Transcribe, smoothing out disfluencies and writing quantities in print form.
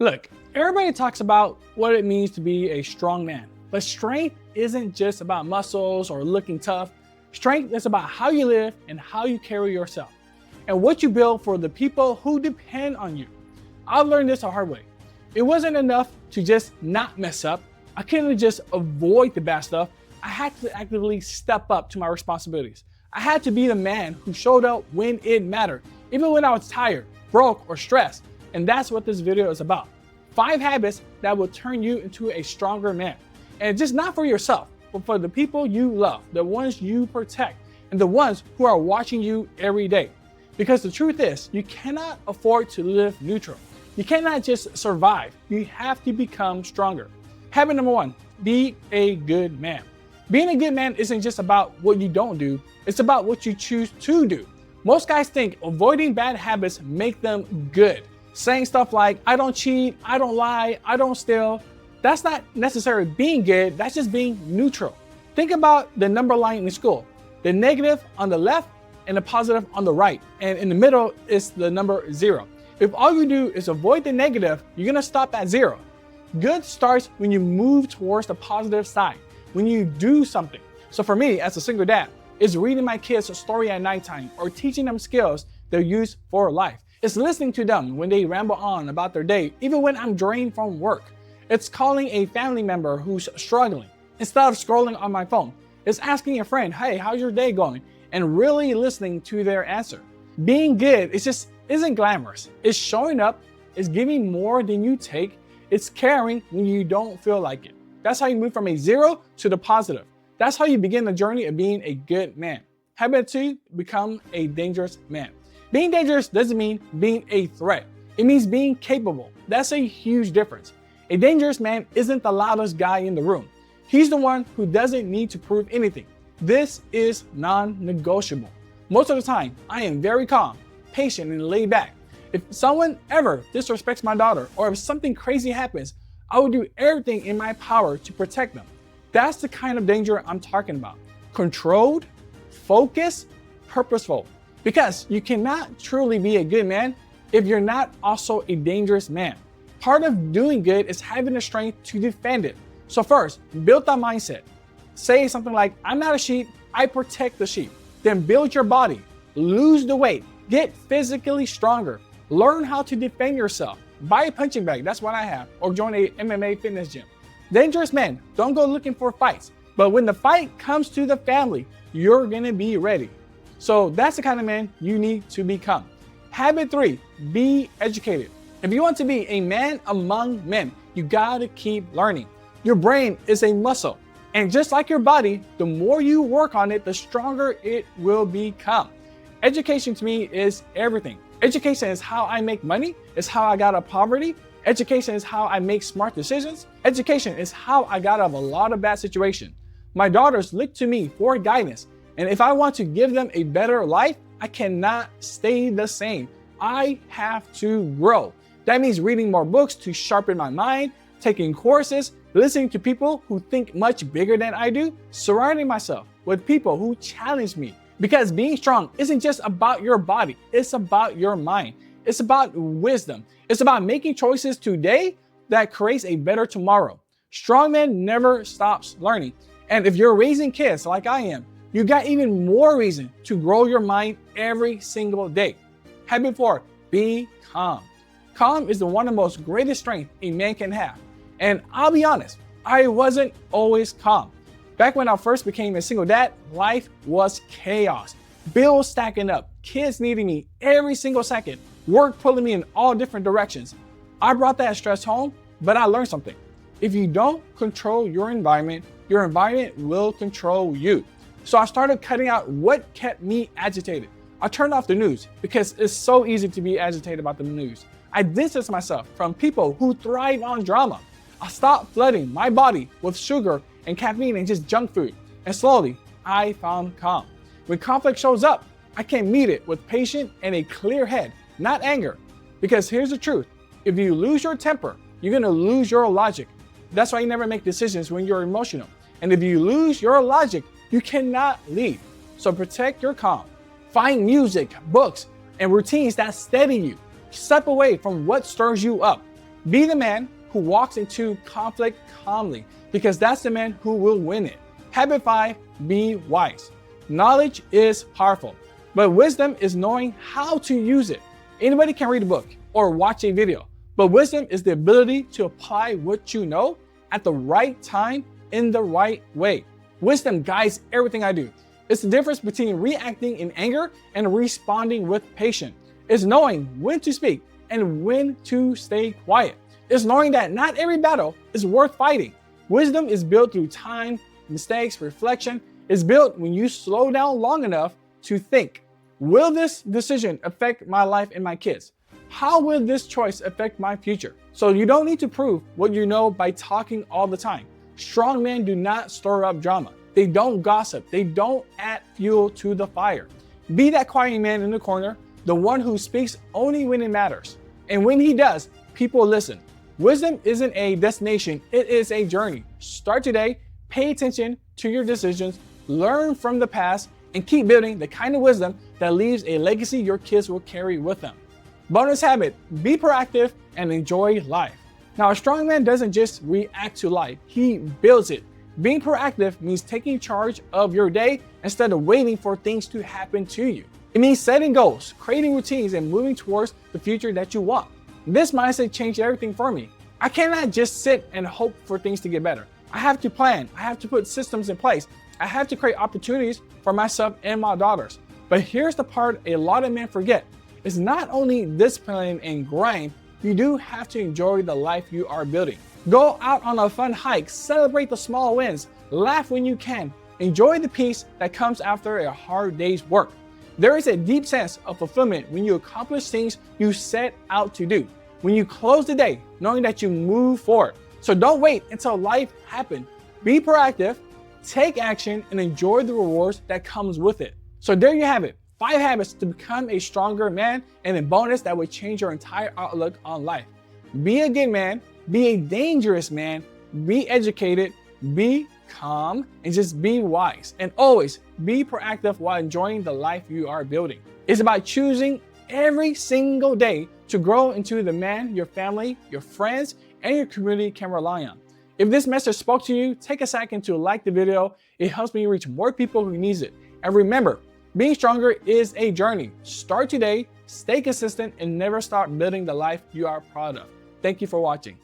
Look, everybody talks about what it means to be a strong man, but strength isn't just about muscles or looking tough. Strength is about how you live and how you carry yourself, and what you build for the people who depend on you. I've learned this the hard way. It wasn't enough to just not mess up. I couldn't just avoid the bad stuff. I had to actively step up to my responsibilities. I had to be the man who showed up when it mattered, even when I was tired, broke, or stressed. And that's what this video is about. 5 habits that will turn you into a stronger man. And just not for yourself, but for the people you love, the ones you protect, and the ones who are watching you every day. Because the truth is, you cannot afford to live neutral. You cannot just survive. You have to become stronger. Habit number 1, be a good man. Being a good man isn't just about what you don't do, it's about what you choose to do. Most guys think avoiding bad habits make them good. Saying stuff like, I don't cheat, I don't lie, I don't steal. That's not necessarily being good, that's just being neutral. Think about the number line in school. The negative on the left and the positive on the right. And in the middle is the number 0. If all you do is avoid the negative, you're gonna stop at 0. Good starts when you move towards the positive side, when you do something. So for me, as a single dad, it's reading my kids a story at nighttime or teaching them skills they'll use for life. It's listening to them when they ramble on about their day, even when I'm drained from work. It's calling a family member who's struggling instead of scrolling on my phone. It's asking a friend, hey, how's your day going? And really listening to their answer. Being good isn't glamorous. It's showing up, it's giving more than you take, it's caring when you don't feel like it. That's how you move from a 0 to the positive. That's how you begin the journey of being a good man. Habit 2, become a dangerous man. Being dangerous doesn't mean being a threat. It means being capable. That's a huge difference. A dangerous man isn't the loudest guy in the room. He's the one who doesn't need to prove anything. This is non-negotiable. Most of the time, I am very calm, patient, and laid back. If someone ever disrespects my daughter, or if something crazy happens, I will do everything in my power to protect them. That's the kind of danger I'm talking about. Controlled, focused, purposeful. Because you cannot truly be a good man if you're not also a dangerous man. Part of doing good is having the strength to defend it. So first, build that mindset. Say something like, I'm not a sheep, I protect the sheep. Then build your body, lose the weight, get physically stronger, learn how to defend yourself. Buy a punching bag, that's what I have, or join a MMA fitness gym. Dangerous men don't go looking for fights, but when the fight comes to the family, you're gonna be ready. So that's the kind of man you need to become. Habit 3, be educated. If you want to be a man among men, you gotta keep learning. Your brain is a muscle, and just like your body, the more you work on it, the stronger it will become. Education to me is everything. Education is how I make money, it's how I got out of poverty. Education is how I make smart decisions. Education is how I got out of a lot of bad situations. My daughters look to me for guidance. And if I want to give them a better life, I cannot stay the same. I have to grow. That means reading more books to sharpen my mind, taking courses, listening to people who think much bigger than I do, surrounding myself with people who challenge me. Because being strong isn't just about your body, it's about your mind. It's about wisdom. It's about making choices today that creates a better tomorrow. Strong men never stops learning. And if you're raising kids like I am, you got even more reason to grow your mind every single day. Habit 4, be calm. Calm is one of the most greatest strengths a man can have. And I'll be honest, I wasn't always calm. Back when I first became a single dad, life was chaos. Bills stacking up, kids needing me every single second, work pulling me in all different directions. I brought that stress home, but I learned something. If you don't control your environment will control you. So I started cutting out what kept me agitated. I turned off the news because it's so easy to be agitated about the news. I distanced myself from people who thrive on drama. I stopped flooding my body with sugar and caffeine and just junk food. And slowly, I found calm. When conflict shows up, I can meet it with patience and a clear head, not anger. Because here's the truth. If you lose your temper, you're gonna lose your logic. That's why you never make decisions when you're emotional. And if you lose your logic, you cannot lead. So protect your calm. Find music, books, and routines that steady you. Step away from what stirs you up. Be the man who walks into conflict calmly, because that's the man who will win it. Habit 5, be wise. Knowledge is powerful, but wisdom is knowing how to use it. Anybody can read a book or watch a video, but wisdom is the ability to apply what you know at the right time in the right way. Wisdom guides everything I do. It's the difference between reacting in anger and responding with patience. It's knowing when to speak and when to stay quiet. It's knowing that not every battle is worth fighting. Wisdom is built through time, mistakes, reflection. It's built when you slow down long enough to think. Will this decision affect my life and my kids? How will this choice affect my future? So you don't need to prove what you know by talking all the time. Strong men do not stir up drama. They don't gossip. They don't add fuel to the fire. Be that quiet man in the corner, the one who speaks only when it matters. And when he does, people listen. Wisdom isn't a destination, it is a journey. Start today, pay attention to your decisions, learn from the past, and keep building the kind of wisdom that leaves a legacy your kids will carry with them. Bonus habit, be proactive and enjoy life. Now, a strong man doesn't just react to life, he builds it. Being proactive means taking charge of your day instead of waiting for things to happen to you. It means setting goals, creating routines, and moving towards the future that you want. This mindset changed everything for me. I cannot just sit and hope for things to get better. I have to plan. I have to put systems in place. I have to create opportunities for myself and my daughters. But here's the part a lot of men forget. It's not only discipline and grind, you do have to enjoy the life you are building. Go out on a fun hike, celebrate the small wins, laugh when you can, enjoy the peace that comes after a hard day's work. There is a deep sense of fulfillment when you accomplish things you set out to do. When you close the day, knowing that you move forward. So don't wait until life happens. Be proactive, take action, and enjoy the rewards that comes with it. So there you have it. 5 habits to become a stronger man, and a bonus that will change your entire outlook on life. Be a good man, be a dangerous man, be educated, be calm, and just be wise. And always be proactive while enjoying the life you are building. It's about choosing every single day to grow into the man your family, your friends, and your community can rely on. If this message spoke to you, take a second to like the video. It helps me reach more people who needs it. And remember, being stronger is a journey. Start today, stay consistent, and never stop building the life you are proud of. Thank you for watching.